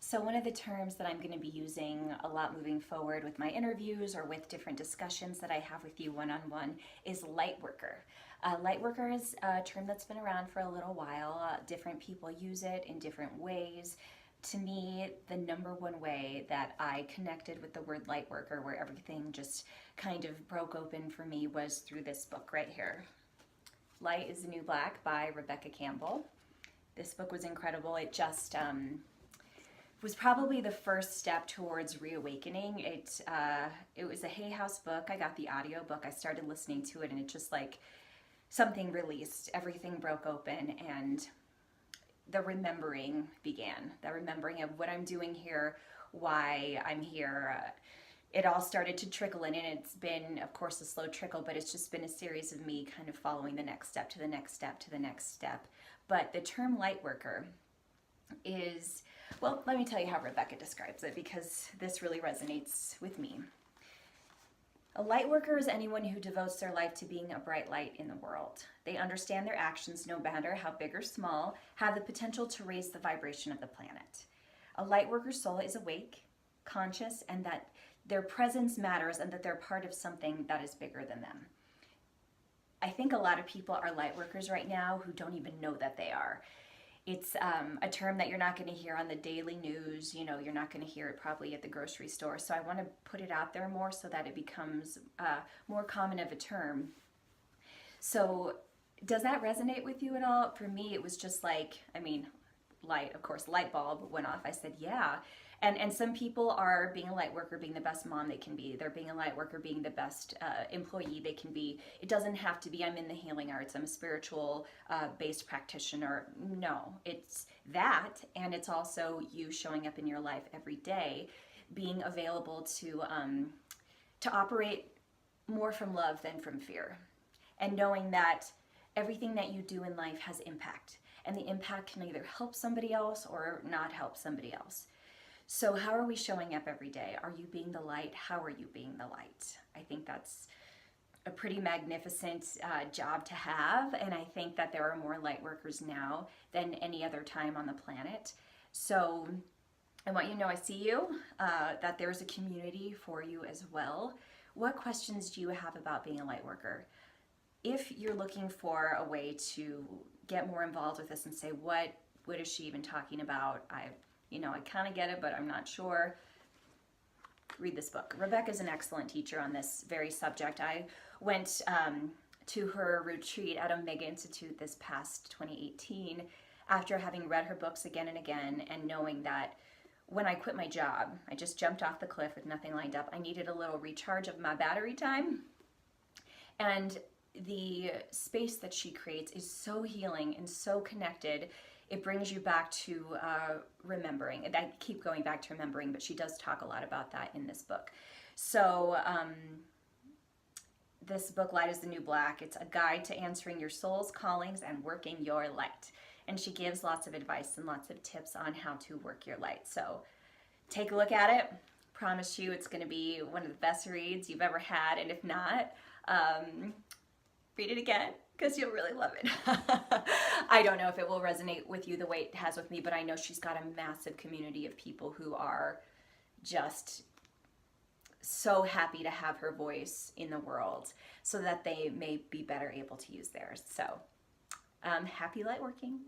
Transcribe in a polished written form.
So one of the terms that I'm going to be using a lot moving forward with my interviews or with different discussions that I have with you one-on-one is lightworker. Lightworker is a term that's been around for a little while. Different people use it in different ways. To me, the number one way that I connected with the word lightworker, where everything just kind of broke open for me, was through this book right here. Light is the New Black by Rebecca Campbell. This book was incredible. It just was probably the first step towards reawakening. It was a Hay House book. I got the audio book. I started listening to it, and it just like something released. Everything broke open, and the remembering began. The remembering of what I'm doing here, why I'm here. It all started to trickle in, and it's been, of course, a slow trickle, but it's just been a series of me kind of following the next step to the next step to the next step. But the term lightworker is, well, let me tell you how Rebecca describes it, because this really resonates with me. A lightworker is anyone who devotes their life to being a bright light in the world. They understand their actions, no matter how big or small, have the potential to raise the vibration of the planet. A lightworker's soul is awake, conscious, and that their presence matters and that they're part of something that is bigger than them. I think a lot of people are lightworkers right now who don't even know that they are. It's a term that you're not going to hear on the daily news. You know, you're not going to hear it probably at the grocery store. So I want to put it out there more so that it becomes more common of a term. So does that resonate with you at all? For me, it was just like, I mean, light, of course, light bulb went off. I said, yeah. And some people are being a light worker, being the best mom they can be. They're being a light worker, being the best employee they can be. It doesn't have to be, I'm in the healing arts, I'm a spiritual based practitioner. No, it's that. And it's also you showing up in your life every day, being available to operate more from love than from fear. And knowing that everything that you do in life has impact. And the impact can either help somebody else or not help somebody else. So how are we showing up every day? Are you being the light? How are you being the light? I think that's a pretty magnificent job to have, and I think that there are more light workers now than any other time on the planet. So I want you to know I see you, that there's a community for you as well. What questions do you have about being a light worker? If you're looking for a way to get more involved with this and say, what is she even talking about? I kind of get it, but I'm not sure. Read this book. Rebecca's an excellent teacher on this very subject. I went to her retreat at Omega Institute this past 2018 after having read her books again and again, and knowing that when I quit my job, I just jumped off the cliff with nothing lined up. I needed a little recharge of my battery time. And the space that she creates is so healing and so connected. It brings you back to remembering. And I keep going back to remembering, but she does talk a lot about that in this book. So this book, Light is the New Black, it's a guide to answering your soul's callings and working your light. And she gives lots of advice and lots of tips on how to work your light. So take a look at it. Promise you it's going to be one of the best reads you've ever had. And if not, read it again, because you'll really love it. I don't know if it will resonate with you the way it has with me, but I know she's got a massive community of people who are just so happy to have her voice in the world so that they may be better able to use theirs. So happy light working.